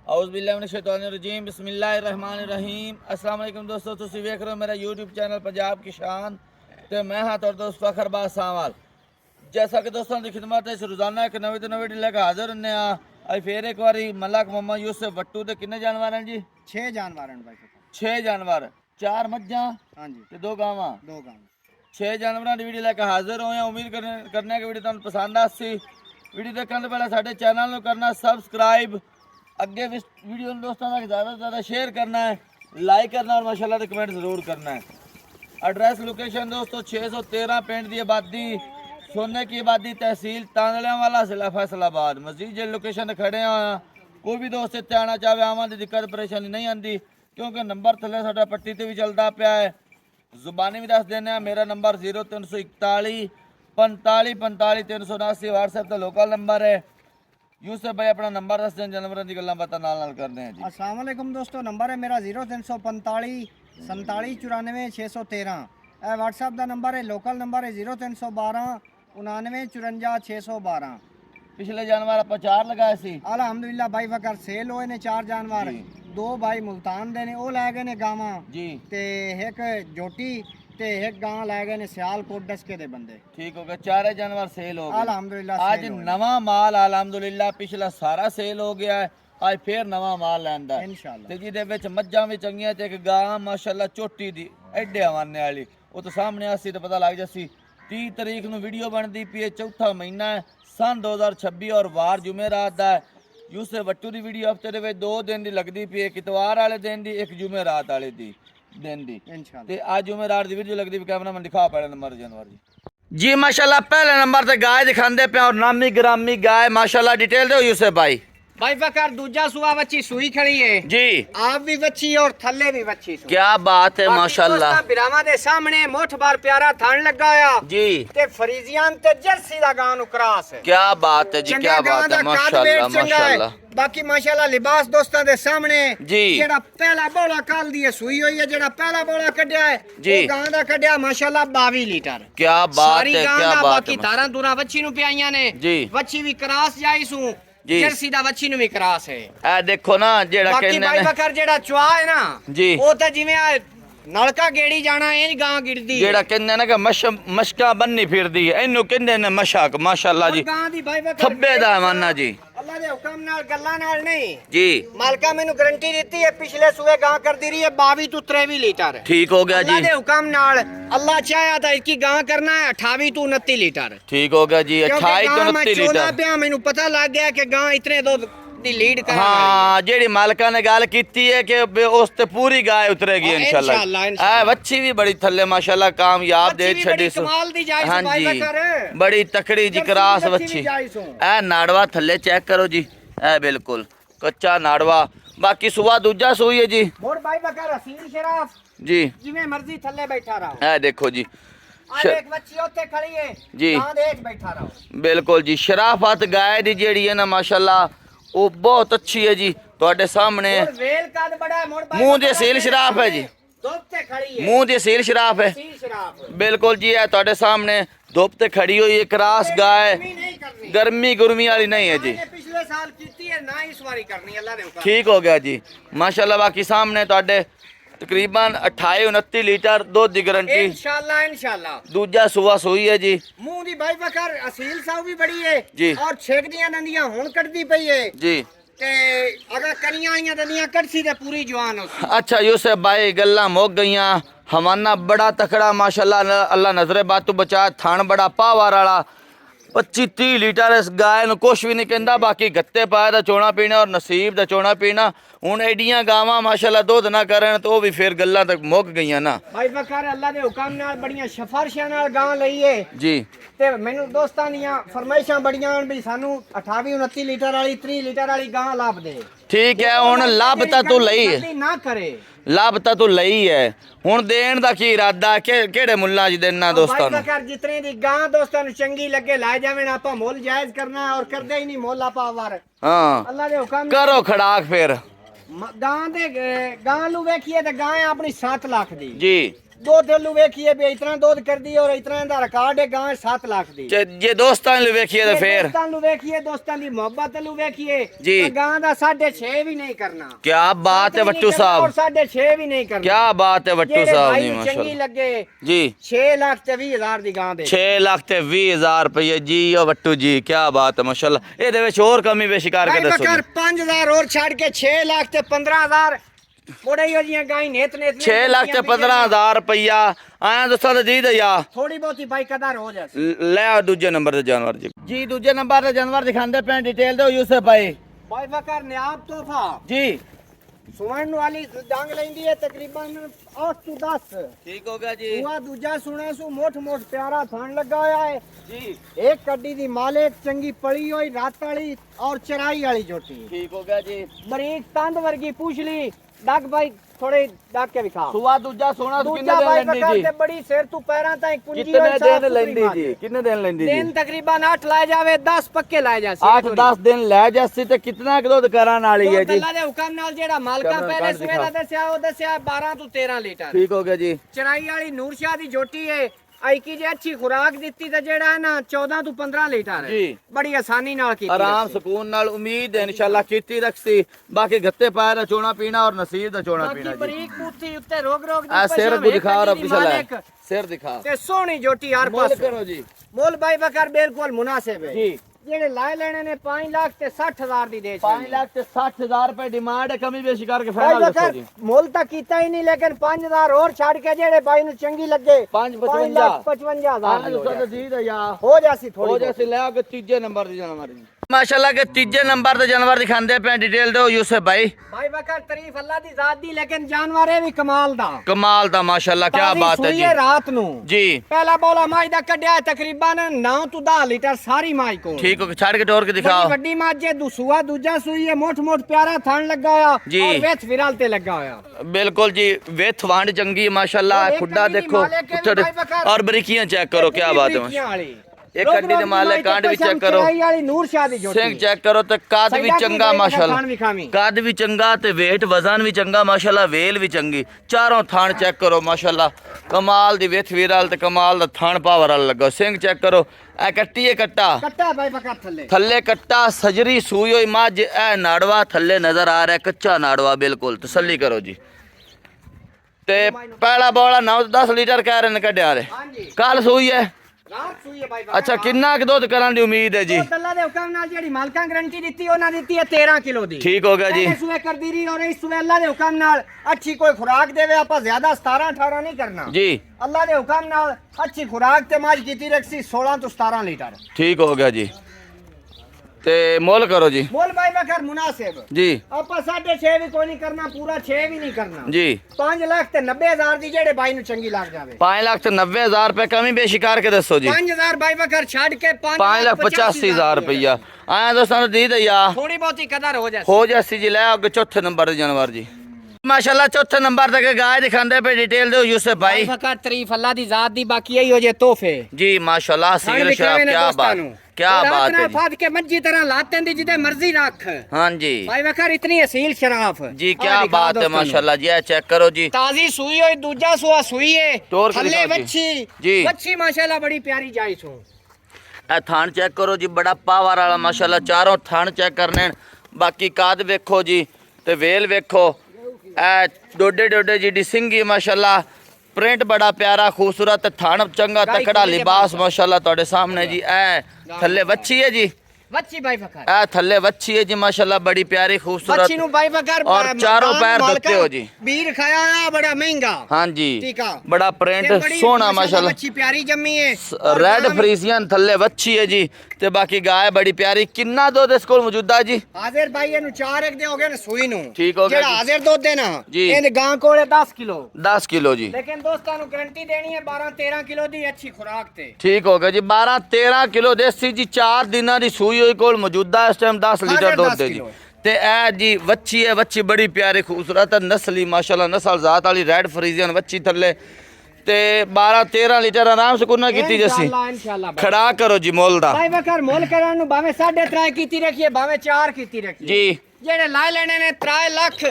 औज़ुबिल्लाहिमिनश्शैतानिर्रजीम बिस्मिल्लाहिर्रहमानिर्रहीम। अस्सलाम वालेकुम दोस्तों, तुसीं वेख रहे हो मेरा यूट्यूब चैनल पंजाब की शान ते मैं हाँ तुहाडा दोस्त फखरबाज सावल। जैसा कि दोस्तों की खिदमत है रोजाना एक नवी तो नवी लेकर हाजिर होने अज फिर एक बारी मलक मोहम्मद यूसुफ वट्टू के किन्ने जानवर हैं जी? 6 जानवर हैं भाई। 6 जानवर, 4 मज्जां हाँ जी ते 2 गावां। 2 गांव। 6 जानवरों की वीडियो लेकर हाजिर होए। उम्मीद करने की वीडियो तुहानू पसंद आसी। वीडियो देखने तो पहले साडे चैनल को करना सब्सक्राइब, अगे वीडियो दोस्तों तक ज़्यादा से ज़्यादा शेयर करना है, लाइक करना और माशाल्लाह से कमेंट ज़रूर करना है। एड्रेस लोकेशन दोस्तों 613 पिंड की आबादी, सोने की आबादी, तहसील तांदलियावाला, जिला फैसलाबाद। मजीद जो लोकेशन खड़े हैं कोई भी दोस्त इतने आना चाहे आवान की दिक्कत परेशानी नहीं आती, क्योंकि नंबर थले साडा पट्टी से भी चलता पाया है, जुबानी भी दस देने। मेरा नंबर 0341 45 45 379 व्हाट्सएप का लोकल नंबर है। यूसुफ भाई अपना नंबर दस दें, जानवरों की गल्लां बातां नाल करते हैं जी। अस्सलाम वालेकुम दोस्तों, नंबर है मेरा 0345 47 94 613। व्हाट्सएप का नंबर है, लोकल नंबर है 0312 99 54 612। पिछले जानवर आप 4 लगाए सी अल्हम्दुलिल्लाह भाई फकर सेल होए ने 4 जानवर। 2 भाई मुल्तान दे ने, वो लै गए ने गावां जी, ते एक जोटी ते एक गां लै गए ने सियालकोट डस्के दे बंदे। ठीक हो गया, 4 जानवर सेल हो गए अल्हम्दुलिल्लाह। आज नवा माल अल्हम्दुलिल्लाह पिछला सारा सेल हो गया है, आज फिर नवा माल लैंदा इंशाअल्लाह। ते जिहदे विच मज्जां भी चंगियां ते एक गां माशाल्लाह चोटी दी एडे हवाने वाली, वो तो सामने आसी तो पता लग जासी। 30 तरीक नूं वीडियो बनदी पई है, चौथा महीना है सन 2026 और वार जुमेरात दा है। यूसुफ वट्टू की वीडियो हफ्ते दे विच 2 दिन की लगती पई है, एक इतवार वाले दिन की, एक जुमेरात वाले दिन की। ते आज जुमेरात की वीडियो लगती पई। कैमरामैन दिखा पहले नंबर जानवर जी। माशाल्लाह पहले नंबर ते गाय दिखांदे पे और नामी ग्रामी गाय माशाल्लाह। डिटेल दो यूसुफ भाई। भाई फकर दूजा सुआ बच्ची सुई खड़ी है जी, आप भी बच्ची और थल्ले भी बच्ची। क्या बात है माशाल्लाह। बिरामा दे सामने मोठ बार प्यारा थान लगा होया जी, ते फरीजियान ते जर्सी दा गां नु क्रॉस है। क्या बात है जी, क्या बात है माशाल्लाह माशाल्लाह। बाकी माशाल्लाह लिबास दोस्तां दे सामने जी। जेड़ा पहला बोला काल दी सुई हुई है, जेड़ा पहला बोला कड्या है जी, वो गां दा कड्या माशाल्लाह 22 लीटर। क्या बात है, क्या बात बाकी है। तारा दूरा बच्ची नु पियाइयां ने जी, बच्ची भी क्रॉस जाई सु जी, जर्सी दा बच्ची नु भी क्रॉस है। ए देखो ना जेड़ा बाकी कहने भाई ने बकर जेड़ा चुआ है ना जी, वो तो जिवें नलका गेड़ी जाना है गां गिरदी जेड़ा कहने ने कि मशका बननी फिरदी है, इनु कहंदे ने मशक माशाल्लाह जी। गां दी भाई बकर थब्बे दा माना जी। अल्लाह दे हुक्म नाल गल्लां नाल नहीं जी, मालका मैनू गारंटी देती है, पिछले सुबह गां कर दी रही है 22 तो 23 लीटर। ठीक हो गया अल्लाह जी, दे हुक्म नाल अल्लाह चाहा था इसकी गां करना है 28 तो 29 लीटर। ठीक हो गया जी, 28 तो 29 लीटर। पे मैनू पता लग गया कि गां इतने दूध दी लीड कर। हाँ जेड़ी मालका ने गल की है कि उस ते पूरी गाय उतरेगी इंशाल्लाह। इंशाल्लाह। बच्ची भी बड़ी थल्ले माशाल्लाह कामयाब दे छड़ी सु। कमाल दी जाई हाँ भाई जी, बकर बड़ी तकड़ी जी क्रास बच्ची। ए नाड़वा थल्ले चेक करो जी, ए बिल्कुल कच्चा नाड़वा। बाकी सुबह दूजा सुई है जी। मोर भाई बकर असील शराफ जी, जिवें मर्जी थल्ले बैठा रहो। ए देखो जी एक बच्ची ओथे खड़ी है जी, गां दे बैठा रहो। बिल्कुल जी। शराफत गाय दी जेड़ी है ना माशाल्लाह वो बहुत अच्छी है जी, ਤੁਹਾਡੇ सामने। वेल कद बड़ा है मोर भाई, मुंह दी सील शराफ है जी, धूप ते खड़ी है। मुंह दी सील शराफ है सील शराफ बिल्कुल जी। है ਤੁਹਾਡੇ सामने धूप ते खड़ी हुई है, क्रास गाय, नहीं करनी। गर्मी गुरमी वाली नहीं है जी। मैंने पिछले साल कीती है ना इस बारी करनी अल्लाह दे हुक्म। ठीक हो गया जी माशाल्लाह। बाकी सामने ਤੁਹਾਡੇ तकरीबन 28 29 लीटर दूध की गारंटी इंशाल्लाह इंशाल्लाह। दूजा सुबह सोई है जी। मुंह दी भाई बकर असील साउ भी बड़ी है जी, और छेक दियां दंदियां हुन कटदी पई है जी। ते अगर कनियां आईयां दंदियां कटसी ते पूरी जवान हो। अच्छा यूसुफ भाई गल्ला मुक गईयां। हमाना बड़ा तकड़ा माशाल्लाह, अल्लाह नजरे बातू बचा। थान बड़ा पावर वाला 25-30 लीटर इस गाय ਨੂੰ कुछ भी नहीं कहता। बाकी गत्ते पाए दा चोना पीना और नसीब दा चोना पीना। हुण एडियां गावां माशाल्लाह दुध ना करन तो भी फिर गल्लां तक मुक गईयां ना भाई बकर अल्लाह दे हुक्म नाल बड़ियां सिफारिशां नाल गां लई है जी। ते मैनू दोस्तां दियां फरमाइशां बड़ियां भी सानू 28 29 लीटर वाली 30 लीटर वाली गां लाभ दे। ठीक है हुण लाभ ता तू लई है, ना करे लाभ ता तू लई है। हुण देण दा की इरादा केड़े मुल्ला जी देना दोस्तां नूं? भाई जितने दी गां दोस्तां नूं चंगी लगे ला जावें, आपा मोल जायज करना है और करदे ही नहीं मोल आपा वार। हाँ अल्लाह दे हुक्म करो खड़ाक फिर। गां दे गां लू वेखिए ते गां अपनी 7 लाख दी जी, दूध लू वेखिए भी इतना दूध कर दी और इतना दा रिकॉर्ड है गांव 7 लाख दी जे दोस्तां नु वेखिए तो फिर दोस्तां नु वेखिए दोस्तां दी मोहब्बत लू वेखिए जी। गांव दा 6.5 भी नहीं करना। क्या बात है वट्टू और साहब, 6.5 भी नहीं करना। क्या बात है वट्टू जेड़े साहब भाई जी नूं चंगी माशाल्लाह लगे जी। 6 लाख ते 20,000 दी गांव दे 6 लाख ते 20,000 रुपये जी। ओ वट्टू जी क्या बात है माशाल्लाह। ए दे विच और कमी बेशिकार के दसो बकर 5,000 और छाड़ के 6 लाख ते 15,000 मोड़े ही हो जियां गाय नेत नेत 6 लाख ते 15,000 रुपया आया दोस्तों तो दी दया थोड़ी बहुती भाई कदर हो जाए। ले आओ दूजे नंबर ते जानवर जी। जी दूजे नंबर ते जानवर दिखांदे पे डिटेल दो यूसुफ भाई। भाई बकर नियाब तोहफा जी सुवर्ण वाली डांग लेंदी है तकरीबन 8 to 10। ठीक हो गया जी। हुआ दूजा सुने सु मोट मोट प्यारा थान लगा होया है जी एक कड्डी दी मालिक चंगी पड़ी हुई रात वाली और चराई वाली जोटी। ठीक हो गया जी। बरीक तंद वर्गी पूछली डग भाई थोड़े डग के विखा सुआ दूजा सोना दूजा भाई बकर ते बड़ी सिर तू पैरां ताई कुंजी कितने और दिन साफ लेंदी सुथरी जी? कितने दिन लेंदी दिन जी? तकरीबन 8 लाए जावे 10 पक्के लाए जासे 8-10 दिन ले जासी ते कितना किलो कराने वाली है जी? अल्लाह दे हुक्म नाल जेड़ा मालका कैमरा पहले काट सवेरा दस्या ओ दस्या 12 to 13 लीटर। ठीक हो गया जी। चराई वाली नूरशाह दी जोटी है आई की जे अच्छी खुराक दित्ती ते जेड़ा है ना 14 to 15 लीटर है जी। बड़ी आसानी नाल कीती आराम रखी। सुकून नाल उम्मीद है इंशाल्लाह कीती रखसी। बाकी गत्ते पाए दा चोना पीना और नसीब दा चोना बाकी पीना जी। बरीक बूथी उत्ते रोग रोग दी आ सिर पशाम को एक दिखा और कड्डी दी पिछला मालिक सिर दिखा ते सोहनी जोटी हर मोल पास करो जी। मोल भाई बकर बिल्कुल मुनासिब है जी जेड़े लाए लेने ने 5 लाख ते 60,000 दी दे 5 लाख ते 60,000 रुपए डिमांड है। कमी बेशी करके भाई फाइनल दसो बकर जी। मोल तक कीता ही नहीं लेकिन 5,000 और छाड़ के जेड़े भाई नु चंगी लगे 5,55,000 55,000 दी हो तो जाए। दी दे या हो जासी हो थोड़ी जैसे ले आओ तीजे नंबर दी जानवर जी। माशाल्लाह के तीजे नंबर ते जानवर दिखांदे पे डिटेल दो यूसुफ भाई। भाई बकर तारीफ अल्लाह दी जात दी लेकिन जानवर है भी कमाल दा कमाल दा माशाल्लाह क्या ताज़ी बात है सूई जी। रात नु जी पहला बोला माई दा कड्या तकरीबन 9 to 10 लीटर सारी माई को ठीक हो छाड़ के टोर के बड़ी दिखाओ वड्डी मां जे दूसरा दूजा सूई है मोट मोट प्यारा थान लगा होया जी। और वेथ विराल ते लगा होया। बिल्कुल जी। वेथ वांड चंगी माशाल्लाह। एक खुड्डा कड्डी दी देखो मालिक है भी उधर भाई बकर। और बरीकियां चेक करो क्या बात है बरीकियां वाली। एक कड्डी दे माले कांड भी चेक करो चराई वाली नूर शाह दी जोटी सिंह चेक करो ते काद भी सैदा की चंगा भाई बकर माशाल्लाह। थान विखामी। काद भी चंगा ते वेट वजन भी चंगा माशाल्लाह। वेल भी चंगी चारों थान चेक करो माशाल्लाह। कमाल दी वेथ विराल ते कमाल दा थान पावर वाला लगा। सिंह चेक करो ए कट्टी है कट्टा कट्टा भाई बकर थल्ले थल्ले कट्टा सजरी सूई हुई मझ ए नाड़वा थल्ले नजर आ रहा है कच्चा नाड़वा बिल्कुल तसल्ली करो जी। ते पहला बोला 9-10 लीटर कह रहे ने कड्या रे हां जी कल सूई है। रात सूई है भाई बकर। अच्छा किन्ना क दुध करन दी उम्मीद है जी? ਉਹ ਅੱਲਾ ਦੇ ਹੁਕਮ ਨਾਲ ਜਿਹੜੀ ਮਾਲਕਾਂ ਗਰੰਟੀ ਦਿੱਤੀ ਉਹਨਾਂ ਦਿੱਤੀ ਹੈ 13 ਕਿਲੋ ਦੀ। ठीक हो गया जी। ਪਹਿਲੇ ਸੂਏ ਕਰਦੀ ਰਹੀ ਔਰ ਇਸ ਸੂਏ ਅੱਲਾ ਦੇ ਹੁਕਮ ਨਾਲ ਅੱਛੀ ਕੋਈ ਖੁਰਾਕ ਦੇਵੇ ਆਪਾਂ ਜ਼ਿਆਦਾ 17 18 ਨਹੀਂ ਕਰਨਾ। जी ਅੱਲਾ ਦੇ ਹੁਕਮ ਨਾਲ ਅੱਛੀ ਖੁਰਾਕ ਤੇ ਮਾਜ ਕੀਤੀ ਰੱਖੀ 16 ਤੋਂ 17 ਲੀਟਰ। ठीक हो गया जी। ते मोल करो जी। मोल भाई बकर मुनासिब जी ਆਪਾਂ 6.5 ਵੀ ਕੋਈ ਨਹੀਂ ਕਰਨਾ ਪੂਰਾ 6 ਵੀ ਨਹੀਂ ਕਰਨਾ। जी 5 ਲੱਖ ਤੇ 90,000 ਦੀ ਜਿਹੜੇ ਬਾਈ ਨੂੰ ਚੰਗੀ ਲੱਗ ਜਾਵੇ। 5 लाख ते 90,000 रुपए कमी बेशी करके दसो जी। 5,000 भाई बकर छाड़ के 5,85,000 रुपया आया दोस्तों दी दया थोड़ी बहुती कदर हो जाए। हो जासी जी। ले आगे चौथे नंबर दे जानवर जी। माशाल्लाह चौथे नंबर तक गाय दिखांदे पे डिटेल दो यूसुफ भाई। बकर तारीफ अल्लाह दी जात दी बाकी यही हो जे तोहफे जी माशाल्लाह सील शराब क्या बात क्या बात है जी। फाद के मज्जी तरह लाते दी जिदे मर्जी रख। हाँ जी भाई बकर इतनी असील शराफ जी क्या बात है माशाल्लाह जी। चेक करो जी ताजी सुई हुई दूजा सुआ सुई है तोड़ के थल्ले दिखाओ जी। बच्ची जी। बच्ची माशाल्लाह बड़ी प्यारी जाई सो। ए थान चेक करो जी बड़ा पावर वाला माशाल्लाह। चारों थान चेक करने बाकी काद वेखो जी ते वेल वेखो ए डोडे डोडे जी डी सिंगी माशाल्लाह। प्रिंट बड़ा प्यारा खूबसूरत थान चंगा तकड़ा लिबास माशाल्लाह ਤੁਹਾਡੇ सामने जी। ए थल्ले बच्ची है जी बच्ची भाई बकर ए थल्ले बच्ची है जी माशाल्लाह बड़ी प्यारी खूबसूरत बच्ची नु भाई बकर और चारों पैर धोते हो जी। बीर खाया है बड़ा महंगा। हाँ जी ठीक है। बड़ा प्रिंट ते बड़ी सोना माशाल्लाह। बच्ची प्यारी जम्मी है और रेड नाम- फ्रीजियन थल्ले बच्ची है जी ते बाकी गाय बड़ी प्यारी। किन्ना दुध इस कोल मौजूदा जी? हाजिर भाई ਇਹਨੂੰ 4 ਇੱਕ ਦੇ ਹੋ ਗਏ ਨੇ ਸੂਈ ਨੂੰ। ठीक हो गया ਜਿਹੜਾ जी। ਹਾਜ਼ਰ ਦੁੱਧ ਹੈ ਨਾ जी। ਇਹਨੇ ਗਾਂ ਕੋਲੇ 10 ਕਿਲੋ 10 किलो जी। लेकिन दोस्तों नु गारंटी देनी है 12-13 किलो दी अच्छी खुराक ते। ठीक हो गया जी। 12-13 किलो देसी जी 4 दिना दी सूई हुई कोल मौजूदा इस टाइम 10 लीटर हाजिर दूध 10 दे जी। किलो। ते ए जी बच्ची है बच्ची बड़ी प्यारी खूबसूरत है नस्ली माशाल्लाह नस्ल जात वाली रेड फ्रीजियन बच्ची थल्ले ते 12-13 लीटर आराम से कुन्ना कीती जैसी। इंशाल्लाह भाई। खड़ा करो जी मोल दा भाई बकर मोल करान नु भावे 3.5 कीती रखिए भावे 4 कीती रखिए जी। जेड़े लाए लेने ने 3 लाख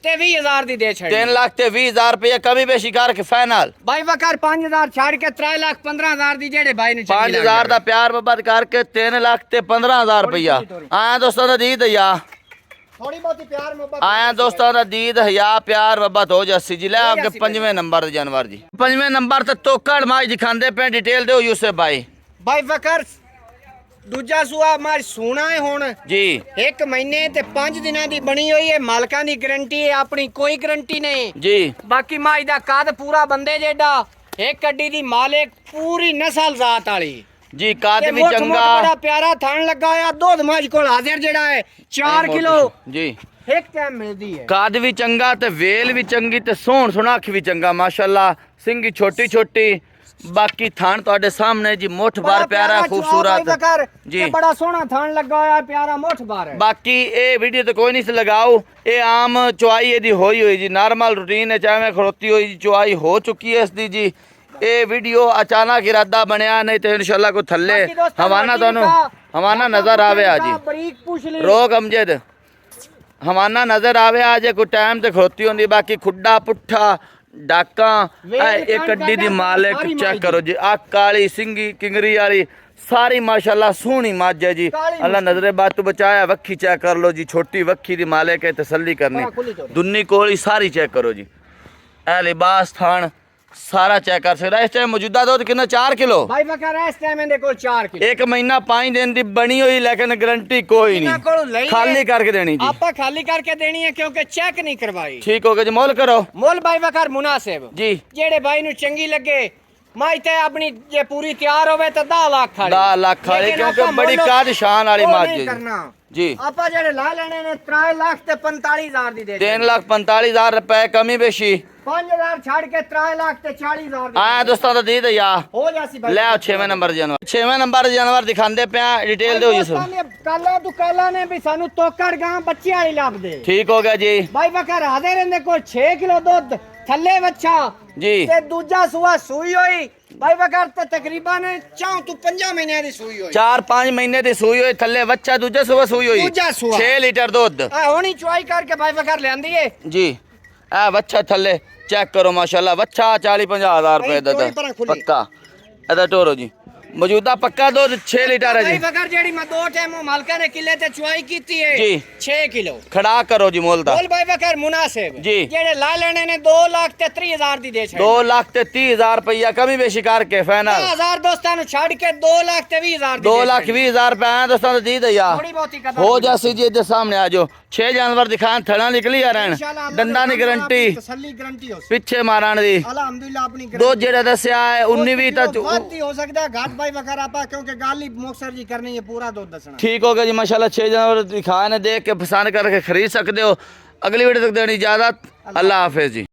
ਤੇ 20000 ਦੀ ਦੇ ਛੱਡੀ 3 ਲੱਖ ਤੇ 20000 ਰੁਪਏ ਕਮੀ ਬੇਸ਼ੀ ਕਰਕੇ ਫਾਈਨਲ ਬਾਈ ਵਕਾਰ 5000 ਛੱਡ ਕੇ 3,15,000 ਦੀ ਜਿਹੜੇ ਬਾਈ ਨੂੰ ਚੰਗੀ ਲੱਗ 5000 ਦਾ ਪਿਆਰ ਮੁਹੱਬਤ ਕਰਕੇ 3 ਲੱਖ ਤੇ 15000 ਰੁਪਇਆ ਆਇਆ ਦੋਸਤਾਂ ਦਾ ਦੀਦ ਹਯਾ ਥੋੜੀ ਬਹੁਤੀ ਪਿਆਰ ਮੁਹੱਬਤ ਆਇਆ ਦੋਸਤਾਂ ਦਾ ਦੀਦ ਹਯਾ ਪਿਆਰ ਮੁਹੱਬਤ ਹੋ ਜਾਸੀ ਜੀ ਲੈ ਅੱਗੇ 5ਵੇਂ ਨੰਬਰ ਦੇ ਜਾਨਵਰ ਜੀ 5ਵੇਂ ਨੰਬਰ ਤੇ ਤੋਕੜ ਮਾਜ ਦਿਖਾਉਂਦੇ ਪਏ ਡਿਟੇਲ ਦਿਓ ਯੂਸਫ ਭਾਈ ਬਾਈ ਵਕਾਰ ਦੂਜਾ ਸੂਆ ਮਾਜ ਸੋਣਾ ਹੈ ਹੁਣ ਜੀ 1 ਮਹੀਨੇ ਤੇ 5 ਦਿਨਾਂ ਦੀ ਬਣੀ ਹੋਈ ਹੈ ਮਾਲਕਾਂ ਦੀ ਗਾਰੰਟੀ ਹੈ ਆਪਣੀ ਕੋਈ ਗਾਰੰਟੀ ਨਹੀਂ ਜੀ ਬਾਕੀ ਮਾਜ ਦਾ ਕੱਦ ਪੂਰਾ ਬੰਦੇ ਜਿਹੜਾ ਇੱਕ ਗੱਡੀ ਦੀ ਮਾਲਿਕ ਪੂਰੀ ਨਸਲ ਜ਼ਾਤ ਵਾਲੀ ਜੀ ਕਾਦ ਵੀ ਬੜਾ ਚੰਗਾ ਪਿਆਰਾ ਥਣ ਲੱਗਾ ਆ ਦੁੱਧ ਮਾਜ ਕੋਲ ਹਾਜ਼ਰ ਜਿਹੜਾ ਹੈ 4 ਕਿਲੋ ਜੀ ਇੱਕ ਟਾਈਮ ਮਿਲਦੀ ਹੈ ਕਾਦ ਵੀ ਚੰਗਾ ਤੇ ਵੇਲ ਵੀ ਚੰਗੀ ਤੇ ਸੋਹਣ ਸੁਣਾਖ ਵੀ ਚੰਗਾ ਮਾਸ਼ਾਅੱਲਾ ਸਿੰਘੀ ਛੋਟੀ ਛੋਟੀ ਬਾਕੀ ਥਾਣ ਤੁਹਾਡੇ ਸਾਹਮਣੇ ਜੀ ਮੁੱਠ ਬਾਰ ਪਿਆਰਾ ਖੂਬਸੂਰਤ ਜੀ ਬੜਾ ਸੋਹਣਾ ਥਾਣ ਲੱਗਾ ਹੋਇਆ ਪਿਆਰਾ ਮੁੱਠ ਬਾਰ ਹੈ ਬਾਕੀ ਇਹ ਵੀਡੀਓ ਤੇ ਕੋਈ ਨਹੀਂ ਸੀ ਲਗਾਓ ਇਹ ਆਮ ਚੁਆਈ ਇਹਦੀ ਹੋਈ ਜੀ ਨਾਰਮਲ ਰੂਟੀਨ ਹੈ ਚਾਹੇ ਖੜੋਤੀ ਹੋਈ ਜੀ ਚੁਆਈ ਹੋ ਚੁੱਕੀ ਹੈ ਇਸ ਦੀ ਜੀ ਇਹ ਵੀਡੀਓ ਅਚਾਨਕ ਇਰਾਦਾ ਬਣਿਆ ਨਹੀਂ ਤੇ ਇਨਸ਼ਾਅੱਲਾ ਕੋ ਥੱਲੇ ਹਵਾਨਾ ਤੁਹਾਨੂੰ ਹਵਾਨਾ ਨਜ਼ਰ ਆਵੇ ਆ ਜੀ ਰੋਕ ਅਮਜਦ ਹਵਾਨਾ ਨਜ਼ਰ ਆਵੇ ਆ ਜੇ ਕੋਈ ਟਾਈਮ ਤੇ ਖੜੋਤੀ ਹੁੰਦੀ ਬਾਕੀ ਖੁੱਡਾ ਪੁੱਠਾ ਡਾਕਾਂ ਇੱਕ ਅੱਡੀ ਦੀ ਮਾਲਿਕ ਚੈੱਕ ਕਰੋ ਜੀ ਆ ਕਾਲੀ ਸਿੰਘੀ ਕਿੰਗਰੀ ਵਾਲੀ ਸਾਰੀ ਮਾਸ਼ਾਅੱਲਾ ਸੋਹਣੀ ਮੱਝ ਹੈ ਜੀ ਅੱਲਾ ਨਜ਼ਰੇ ਬਾਤ ਤੋਂ ਬਚਾਇਆ ਵੱਖੀ ਚੈੱਕ ਕਰ ਲੋ ਜੀ ਛੋਟੀ ਵੱਖੀ ਦੀ ਮਾਲਿਕ ਹੈ ਤਸੱਲੀ ਕਰਨੀ ਦੁੰਨੀ ਕੋਲੀ ਸਾਰੀ ਚੈੱਕ ਕਰੋ ਜੀ ਇਹ ਲਿਬਾਸ ਥਾਣ ਸਾਰਾ ਚੈੱਕ ਕਰ ਸਕਦਾ ਇਸ ਟਾਈਮ ਮੌਜੂਦਾ ਦੁੱਧ ਕਿੰਨਾ 4 ਕਿਲੋ ਭਾਈ ਬਕਰ ਇਸ ਟਾਈਮ ਇਹਦੇ ਕੋਲ 4 ਕਿਲੋ ਇੱਕ ਮਹੀਨਾ 5 ਦਿਨ ਦੀ ਬਣੀ ਹੋਈ ਲੇਕਿਨ ਗਾਰੰਟੀ ਕੋਈ ਨਹੀਂ ਖਾਲੀ ਕਰਕੇ ਦੇਣੀ ਜੀ ਆਪਾਂ ਖਾਲੀ ਕਰਕੇ ਦੇਣੀ ਹੈ ਕਿਉਂਕਿ ਚੈੱਕ ਨਹੀਂ ਕਰਵਾਈ ਠੀਕ ਹੋ ਗਿਆ ਜੀ ਮੁੱਲ ਕਰੋ ਮੁੱਲ ਭਾਈ ਬਕਰ ਮੁਨਾਸਿਬ ਜੀ ਜਿਹੜੇ ਭਾਈ ਨੂੰ ਚੰਗੀ ਲੱਗੇ ਮਾਈ ਤੇ ਆਪਣੀ ਜੇ ਪੂਰੀ ਤਿਆਰ ਹੋਵੇ ਤਾਂ 10 ਲੱਖ ਵਾਲੀ 10 ਲੱਖ ਵਾਲੀ ਕਿਉਂਕਿ ਬੜੀ ਕਾਦ ਸ਼ਾਨ ਵਾਲੀ ਮੱਝ ਹੈ ਜੀ ਆਪਾਂ ਜਿਹੜੇ ਲਾ ਲੈਣੇ ਨੇ 3 ਲੱਖ ਤੇ 45000 ਦੀ ਦੇ 3,45,000 ਰੁਪਏ ਕਮੀ ਬੇਸ਼ੀ 5000 ਛੱਡ ਕੇ 3 ਲੱਖ ਤੇ 40000 ਦੀ ਆਇਆ ਦੋਸਤਾਂ ਦਾ ਦੀਦ ਯਾ ਹੋ ਜਾਸੀ ਭਾਈ ਲੈ 6ਵੇਂ ਨੰਬਰ ਜਾਨਵਰ 6ਵੇਂ ਨੰਬਰ ਜਾਨਵਰ ਦਿਖਾਉਂਦੇ ਪਿਆ ਡਿਟੇਲ ਦਿਓ ਜੀ ਸਰ ਕਾਲਾ ਦੁਕਾਲਾ ਨੇ ਵੀ ਸਾਨੂੰ ਤੋਕੜ ਗਾਂ ਬੱਚੇ ਵਾਲੀ ਲੱਭਦੇ ਠੀਕ ਹੋ ਗਿਆ ਜੀ ਭਾਈ ਬਕਰ ਆਦੇ ਰਹਿੰਦੇ ਕੋਲ 6 ਕਿਲੋ ਦੁੱਧ ਥੱਲੇ ਬੱਚਾ ਜੀ ਤੇ ਦੂਜਾ ਸੂਆ ਸੂਈ ਹੋਈ ਭਾਈ ਬਕਰ ਤੇ ਤਕਰੀਬਨ 4 ਤੋਂ 5 ਮਹੀਨਿਆਂ ਦੀ ਸੂਈ ਹੋਈ 4-5 ਮਹੀਨੇ ਦੀ ਸੂਈ ਹੋਈ ਥੱਲੇ ਬੱਚਾ ਦੂਜਾ ਸੂਆ ਸੂਈ ਹੋਈ ਦੂਜਾ ਸੂਆ 6 ਲੀਟਰ ਦੁੱਧ ਆ ਹੁਣੀ ਚੁਆਈ ਕਰਕੇ ਭਾਈ ਬਕਰ ਲਿਆਂਦੀ ਏ ਜੀ ਇਹ ਬੱਚਾ ਥੱਲੇ ਚੈੱਕ ਕਰੋ ਮਾਸ਼ਾਅੱਲਾ ਬੱਚਾ 40-50,000 ਰੁਪਏ ਦਾ ਪੱਕਾ ਇਹਦਾ ਟੋਰੋ ਜੀ ਮੌਜੂਦਾ ਪੱਕਾ ਦੁੱਧ 6 ਲੀਟਰ ਹੈ ਜੀ ਭਾਈ ਬਕਰ ਜਿਹੜੀ ਮੈਂ 2 ਟਾਈਮ ਮਾਲਕਾਂ ਨੇ ਕਿੱਲੇ ਤੇ ਚੁਆਈ ਕੀਤੀ ਹੈ ਜੀ 6 ਕਿਲੋ ਖੜਾ ਕਰੋ ਜੀ ਮੁੱਲ ਦਾ ਬੋਲ ਭਾਈ ਬਕਰ ਮੁਨਾਸਿਬ ਜੀ ਜਿਹੜੇ ਲਾ ਲੈਣੇ ਨੇ 2 ਲੱਖ ਤੇ 30000 ਦੀ ਦੇ ਛੱਡ 2 ਲੱਖ ਤੇ 30,000 ਰੁਪਇਆ ਕਮੀ ਬੇਸ਼ੀ ਕਰਕੇ ਫਾਈਨਲ 1000 ਦੋਸਤਾਂ ਨੂੰ ਛੱਡ ਕੇ 2 ਲੱਖ ਤੇ 20000 ਦੀ 2 ਲੱਖ 20,000 ਰੁਪਏ ਆਇਆ ਦੋਸਤਾਂ ਦਾ ਦੀ ਦਈਆ ਥੋੜੀ ਬਹੁਤੀ ਕਦਰ ਹੋ ਜਾਸੀ ਜੀ ਇਹਦੇ ਸਾਹਮਣੇ ਆ ਜਾਓ 6 ਜਾਨਵਰ ਦਿਖਾਣ ਥਣਾ ਨਿਕਲੀ ਆ ਰਹਿਣ ਦੰਦਾਂ ਦੀ ਗਾਰੰਟੀ ਤਸੱਲੀ ਗਾਰੰਟੀ ਹੋ ਪਿੱਛੇ ਮਾਰਨ ਦੀ ਅਲਹਮਦੁਲਿਲਾ ਆਪਣੀ ਦੋ ਜਿਹੜਾ ਦੱਸਿਆ ਹੈ 19 20 ਤੱਕ ਵੱਧ ਹੀ ਹੋ ਸਕਦਾ ਹੈ ਘਾਟ ਭਾਈ ਵਗੈਰਾ ਆਪਾਂ ਕਿਉਂਕਿ ਗੱਲ ਹੀ ਮੁਕਸਰ ਜੀ ਕਰਨੀ ਹੈ ਪੂਰਾ ਦੁੱਧ ਦੱਸਣਾ ਠੀਕ ਹੋ ਗਿਆ ਜੀ ਮਾਸ਼ਾਅੱਲਾ 6 ਜਾਨਵਰ ਦਿਖਾਏ ਨੇ ਦੇਖ ਕੇ ਪਸੰਦ ਕਰਕੇ ਖਰੀਦ ਸਕਦੇ ਹੋ ਅਗਲੀ ਵੀਡੀਓ ਤੱਕ ਦੇਣੀ ਇਜਾਜ਼ਤ ਅੱਲਾ ਹਾਫਿਜ਼ ਜੀ।